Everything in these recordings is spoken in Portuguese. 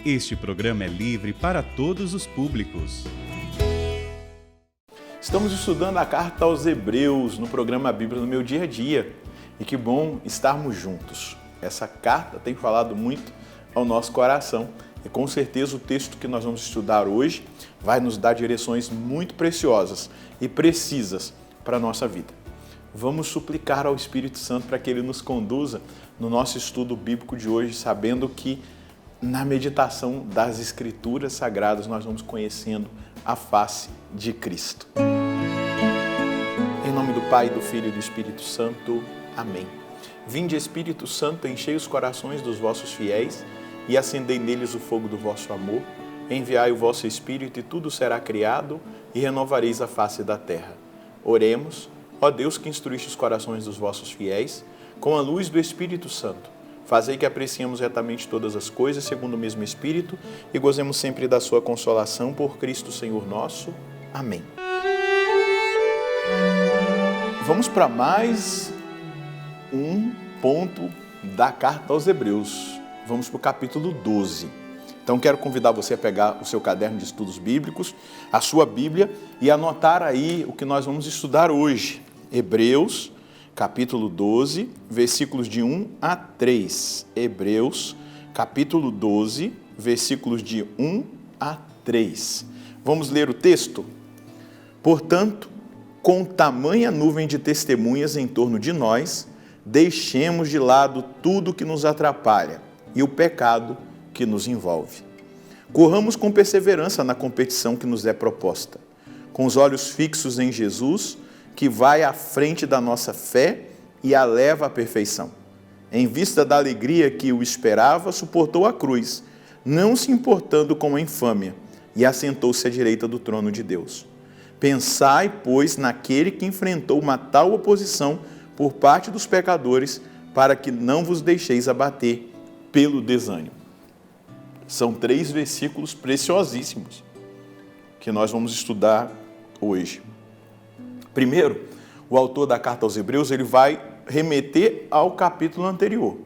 Este programa é livre para todos os públicos. Estamos estudando a carta aos Hebreus no programa Bíblia no Meu Dia a Dia. E que bom estarmos juntos. Essa carta tem falado muito ao nosso coração. E com certeza o texto que nós vamos estudar hoje vai nos dar direções muito preciosas e precisas para a nossa vida. Vamos suplicar ao Espírito Santo para que Ele nos conduza no nosso estudo bíblico de hoje, sabendo que na meditação das Escrituras Sagradas nós vamos conhecendo a face de Cristo. Em nome do Pai, do Filho e do Espírito Santo. Amém. Vinde, Espírito Santo, enchei os corações dos vossos fiéis e acendei neles o fogo do vosso amor. Enviai o vosso Espírito e tudo será criado e renovareis a face da terra. Oremos, ó Deus que instruíste os corações dos vossos fiéis, com a luz do Espírito Santo. Fazei que apreciemos retamente todas as coisas, segundo o mesmo Espírito, e gozemos sempre da sua consolação por Cristo Senhor nosso. Amém. Vamos para mais um ponto da carta aos Hebreus. Vamos para o capítulo 12. Então, quero convidar você a pegar o seu caderno de estudos bíblicos, a sua Bíblia, e anotar aí o que nós vamos estudar hoje. Hebreus, capítulo 12, versículos de 1 a 3. Hebreus, capítulo 12, versículos de 1 a 3. Vamos ler o texto? Portanto, com tamanha nuvem de testemunhas em torno de nós, deixemos de lado tudo que nos atrapalha e o pecado que nos envolve. Corramos com perseverança na competição que nos é proposta, com os olhos fixos em Jesus, que vai à frente da nossa fé e a leva à perfeição. Em vista da alegria que o esperava, suportou a cruz, não se importando com a infâmia, e assentou-se à direita do trono de Deus. Pensai, pois, naquele que enfrentou uma tal oposição por parte dos pecadores, para que não vos deixeis abater pelo desânimo. São 3 versículos preciosíssimos que nós vamos estudar hoje. Primeiro, o autor da carta aos Hebreus, ele vai remeter ao capítulo anterior.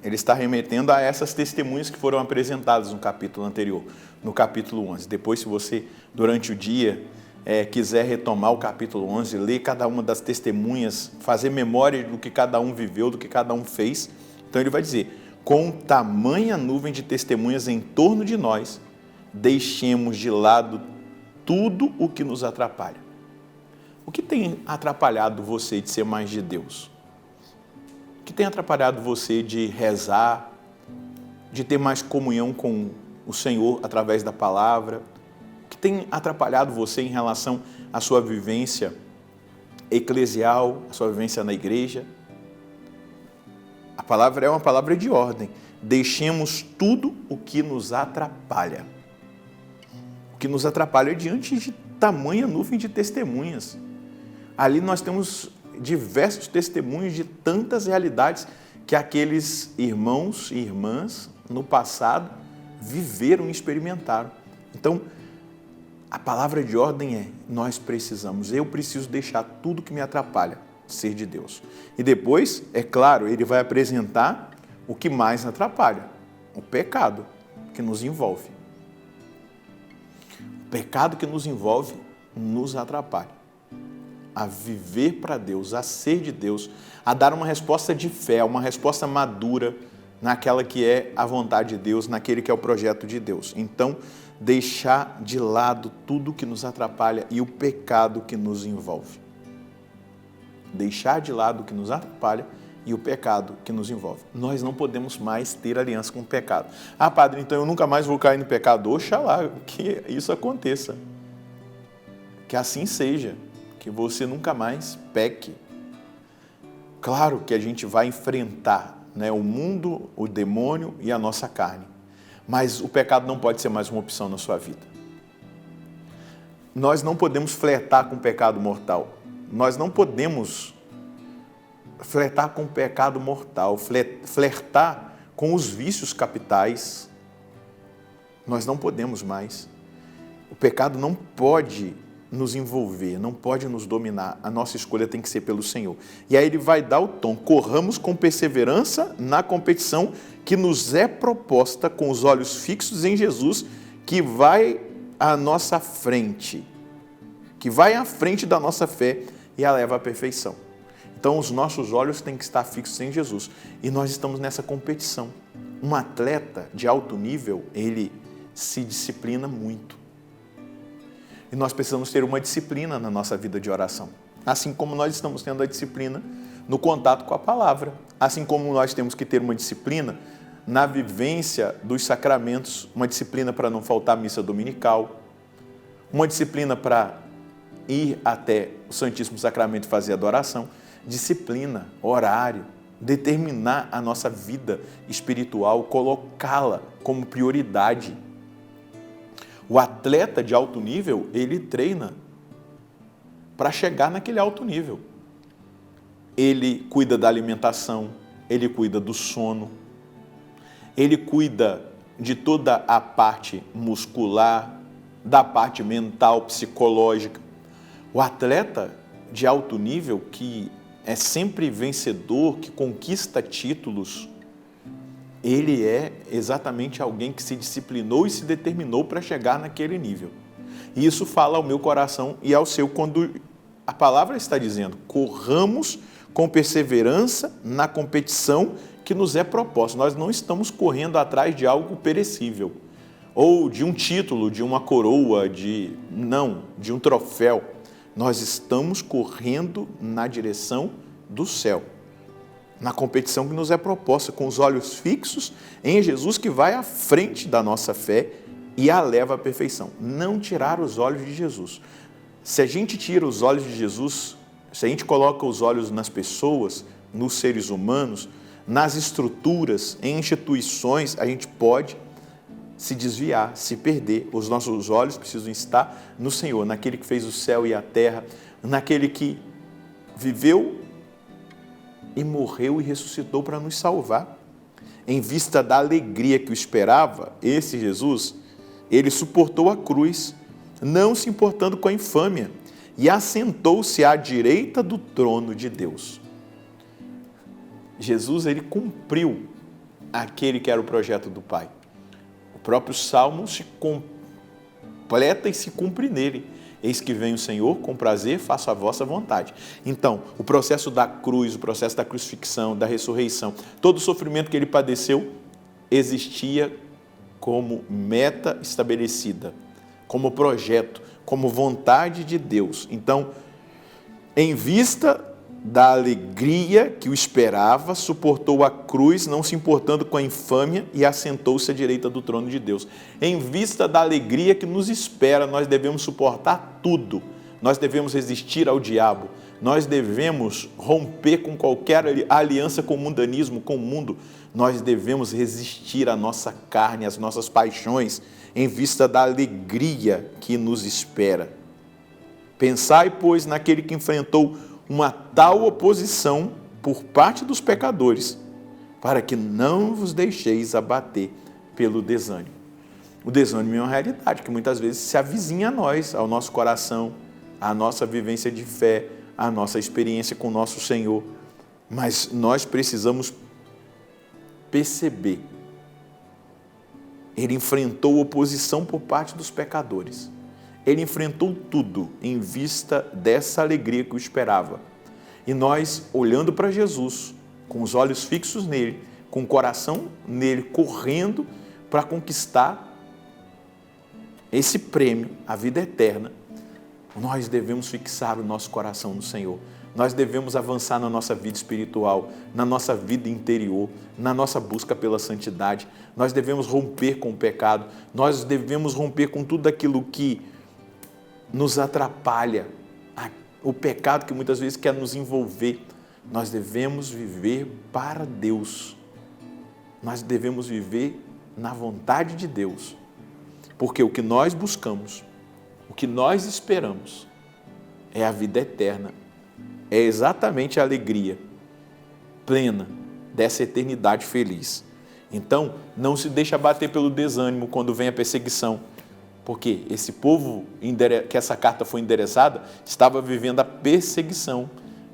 Ele está remetendo a essas testemunhas que foram apresentadas no capítulo anterior, no capítulo 11. Depois, se você, durante o dia, quiser retomar o capítulo 11, ler cada uma das testemunhas, fazer memória do que cada um viveu, do que cada um fez, então ele vai dizer, com tamanha nuvem de testemunhas em torno de nós, deixemos de lado tudo o que nos atrapalha. O que tem atrapalhado você de ser mais de Deus? O que tem atrapalhado você de rezar, de ter mais comunhão com o Senhor através da palavra? O que tem atrapalhado você em relação à sua vivência eclesial, à sua vivência na igreja? A palavra é uma palavra de ordem. Deixemos tudo o que nos atrapalha. O que nos atrapalha diante de tamanha nuvem de testemunhas. Ali nós temos diversos testemunhos de tantas realidades que aqueles irmãos e irmãs no passado viveram e experimentaram. Então, a palavra de ordem é, eu preciso deixar tudo que me atrapalha de ser de Deus. E depois, é claro, ele vai apresentar o que mais atrapalha, o pecado que nos envolve. O pecado que nos envolve nos atrapalha a viver para Deus, a ser de Deus, a dar uma resposta de fé, uma resposta madura naquela que é a vontade de Deus, naquele que é o projeto de Deus. Então, deixar de lado tudo que nos atrapalha e o pecado que nos envolve. Deixar de lado o que nos atrapalha e o pecado que nos envolve. Nós não podemos mais ter aliança com o pecado. Ah, padre, então eu nunca mais vou cair no pecado. Oxalá que isso aconteça. Que assim seja. Que você nunca mais peque. Claro que a gente vai enfrentar, o mundo, o demônio e a nossa carne. Mas o pecado não pode ser mais uma opção na sua vida. Nós não podemos flertar com o pecado mortal. Nós não podemos flertar com o pecado mortal, flertar com os vícios capitais. Nós não podemos mais. O pecado não pode nos envolver, não pode nos dominar. A nossa escolha tem que ser pelo Senhor. E aí ele vai dar o tom: corramos com perseverança na competição que nos é proposta, com os olhos fixos em Jesus, que vai à nossa frente, que vai à frente da nossa fé e a leva à perfeição. Então os nossos olhos têm que estar fixos em Jesus. E nós estamos nessa competição. Um atleta de alto nível, ele se disciplina muito. E nós precisamos ter uma disciplina na nossa vida de oração. Assim como nós estamos tendo a disciplina no contato com a palavra. Assim como nós temos que ter uma disciplina na vivência dos sacramentos, uma disciplina para não faltar a missa dominical, uma disciplina para ir até o Santíssimo Sacramento e fazer adoração, disciplina, horário, determinar a nossa vida espiritual, colocá-la como prioridade. O atleta de alto nível, ele treina para chegar naquele alto nível. Ele cuida da alimentação, ele cuida do sono, ele cuida de toda a parte muscular, da parte mental, psicológica. O atleta de alto nível, que é sempre vencedor, que conquista títulos, ele é exatamente alguém que se disciplinou e se determinou para chegar naquele nível. E isso fala ao meu coração e ao seu, quando a palavra está dizendo: corramos com perseverança na competição que nos é proposta. Nós não estamos correndo atrás de algo perecível, ou de um título, de uma coroa, de um troféu. Nós estamos correndo na direção do céu, na competição que nos é proposta, com os olhos fixos em Jesus, que vai à frente da nossa fé e a leva à perfeição. Não tirar os olhos de Jesus. Se a gente tira os olhos de Jesus, se a gente coloca os olhos nas pessoas, nos seres humanos, nas estruturas, em instituições, a gente pode se desviar, se perder. Os nossos olhos precisam estar no Senhor, naquele que fez o céu e a terra, naquele que viveu e morreu e ressuscitou para nos salvar. Em vista da alegria que o esperava, esse Jesus, ele suportou a cruz, não se importando com a infâmia, e assentou-se à direita do trono de Deus. Jesus, ele cumpriu aquele que era o projeto do Pai. O próprio Salmo se completa e se cumpre nele. Eis que vem o Senhor, com prazer faço a vossa vontade. Então, o processo da cruz, o processo da crucifixão, da ressurreição, todo o sofrimento que ele padeceu existia como meta estabelecida, como projeto, como vontade de Deus. Então, em vista da alegria que o esperava, suportou a cruz, não se importando com a infâmia, e assentou-se à direita do trono de Deus. Em vista da alegria que nos espera, nós devemos suportar tudo. Nós devemos resistir ao diabo. Nós devemos romper com qualquer aliança com o mundanismo, com o mundo. Nós devemos resistir à nossa carne, às nossas paixões, em vista da alegria que nos espera. Pensai, pois, naquele que enfrentou uma tal oposição por parte dos pecadores, para que não vos deixeis abater pelo desânimo. O desânimo é uma realidade que muitas vezes se avizinha a nós, ao nosso coração, à nossa vivência de fé, à nossa experiência com o nosso Senhor. Mas nós precisamos perceber. Ele enfrentou oposição por parte dos pecadores. Ele enfrentou tudo em vista dessa alegria que o esperava. E nós, olhando para Jesus, com os olhos fixos nele, com o coração nele, correndo para conquistar esse prêmio, a vida eterna, nós devemos fixar o nosso coração no Senhor. Nós devemos avançar na nossa vida espiritual, na nossa vida interior, na nossa busca pela santidade. Nós devemos romper com o pecado, nós devemos romper com tudo aquilo que nos atrapalha, o pecado que muitas vezes quer nos envolver. Nós devemos viver para Deus. Nós devemos viver na vontade de Deus. Porque o que nós buscamos, o que nós esperamos, é a vida eterna. É exatamente a alegria plena dessa eternidade feliz. Então, não se deixe abater pelo desânimo quando vem a perseguição. Porque esse povo que essa carta foi endereçada estava vivendo a perseguição,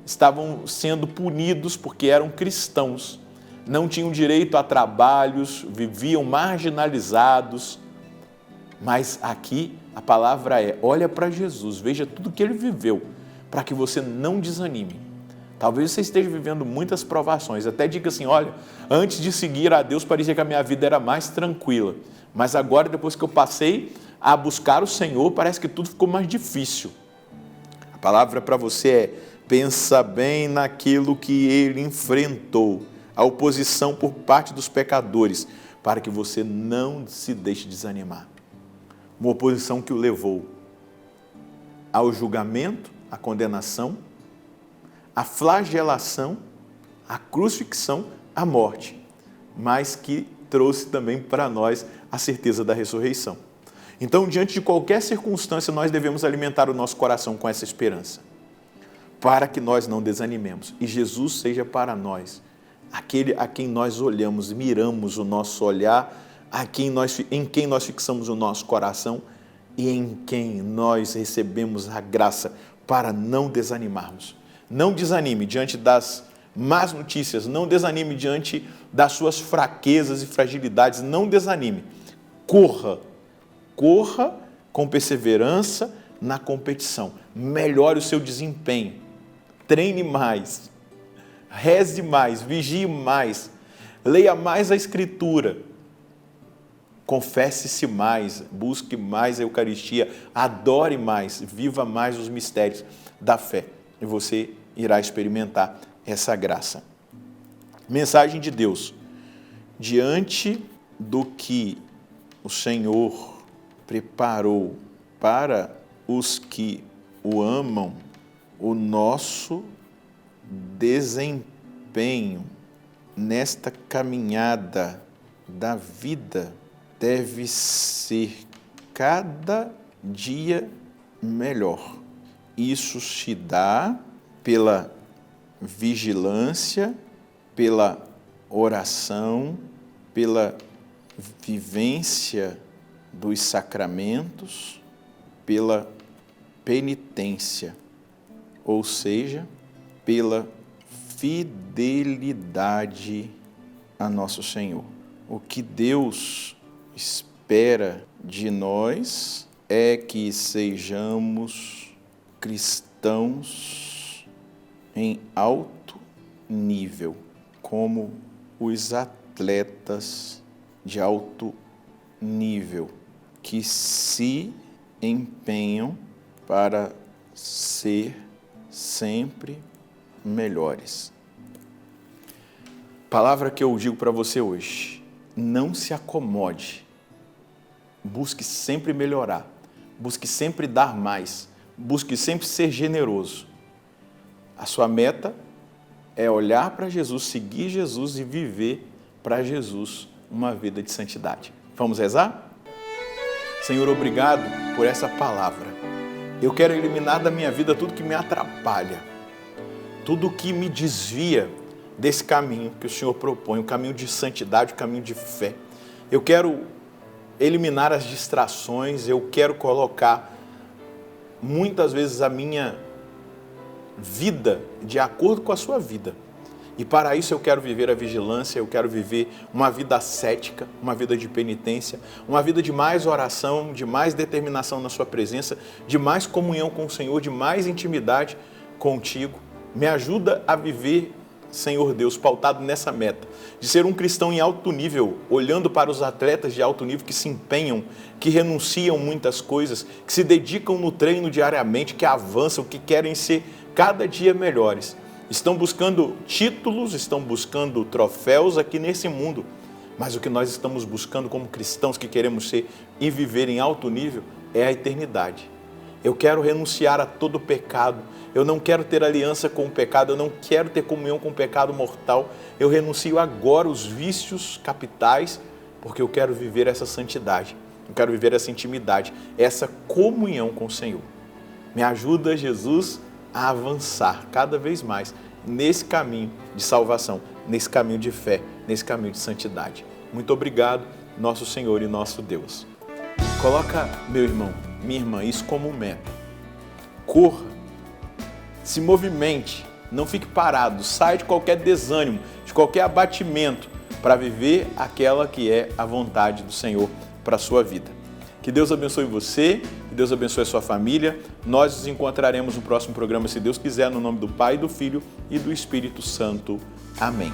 estavam sendo punidos porque eram cristãos, não tinham direito a trabalhos, viviam marginalizados. Mas aqui a palavra é: olha para Jesus, veja tudo que ele viveu, para que você não desanime. Talvez você esteja vivendo muitas provações, até diga assim: olha, antes de seguir a Deus parecia que a minha vida era mais tranquila, mas agora, depois que eu passei a buscar o Senhor, parece que tudo ficou mais difícil. A palavra para você é: pensa bem naquilo que ele enfrentou, a oposição por parte dos pecadores, para que você não se deixe desanimar. Uma oposição que o levou ao julgamento, à condenação, à flagelação, à crucifixão, à morte, mas que trouxe também para nós a certeza da ressurreição. Então, diante de qualquer circunstância, nós devemos alimentar o nosso coração com essa esperança, para que nós não desanimemos e Jesus seja para nós aquele a quem nós olhamos, miramos o nosso olhar, em quem nós fixamos o nosso coração e em quem nós recebemos a graça para não desanimarmos. Não desanime diante das más notícias, não desanime diante das suas fraquezas e fragilidades, não desanime. Corra com perseverança na competição, melhore o seu desempenho, treine mais, reze mais, vigie mais, leia mais a Escritura, confesse-se mais, busque mais a Eucaristia, adore mais, viva mais os mistérios da fé e você irá experimentar essa graça. Mensagem de Deus: diante do que o Senhor preparou para os que o amam, o nosso desempenho nesta caminhada da vida deve ser cada dia melhor. Isso se dá pela vigilância, pela oração, pela vivência dos sacramentos, pela penitência, ou seja, pela fidelidade a nosso Senhor. O que Deus espera de nós é que sejamos cristãos em alto nível, como os atletas de alto nível, que se empenham para ser sempre melhores. Palavra que eu digo para você hoje: não se acomode, busque sempre melhorar, busque sempre dar mais, busque sempre ser generoso. A sua meta é olhar para Jesus, seguir Jesus e viver para Jesus uma vida de santidade. Vamos rezar? Senhor, obrigado por essa palavra. Eu quero eliminar da minha vida tudo que me atrapalha, tudo que me desvia desse caminho que o Senhor propõe, o caminho de santidade, o caminho de fé. Eu quero eliminar as distrações, eu quero colocar muitas vezes a minha vida de acordo com a sua vida. E para isso eu quero viver a vigilância, eu quero viver uma vida ascética, uma vida de penitência, uma vida de mais oração, de mais determinação na sua presença, de mais comunhão com o Senhor, de mais intimidade contigo. Me ajuda a viver, Senhor Deus, pautado nessa meta, de ser um cristão em alto nível, olhando para os atletas de alto nível que se empenham, que renunciam muitas coisas, que se dedicam no treino diariamente, que avançam, que querem ser cada dia melhores. Estão buscando títulos, estão buscando troféus aqui nesse mundo, mas o que nós estamos buscando como cristãos que queremos ser e viver em alto nível é a eternidade. Eu quero renunciar a todo pecado, eu não quero ter aliança com o pecado, eu não quero ter comunhão com o pecado mortal, eu renuncio agora os vícios capitais, porque eu quero viver essa santidade, eu quero viver essa intimidade, essa comunhão com o Senhor. Me ajuda, Jesus, a avançar cada vez mais nesse caminho de salvação, nesse caminho de fé, nesse caminho de santidade. Muito obrigado, nosso Senhor e nosso Deus. Coloca, meu irmão, minha irmã, isso como meta. Corra, se movimente, não fique parado, saia de qualquer desânimo, de qualquer abatimento para viver aquela que é a vontade do Senhor para a sua vida. Que Deus abençoe você, que Deus abençoe a sua família. Nós nos encontraremos no próximo programa, se Deus quiser, no nome do Pai, do Filho e do Espírito Santo. Amém.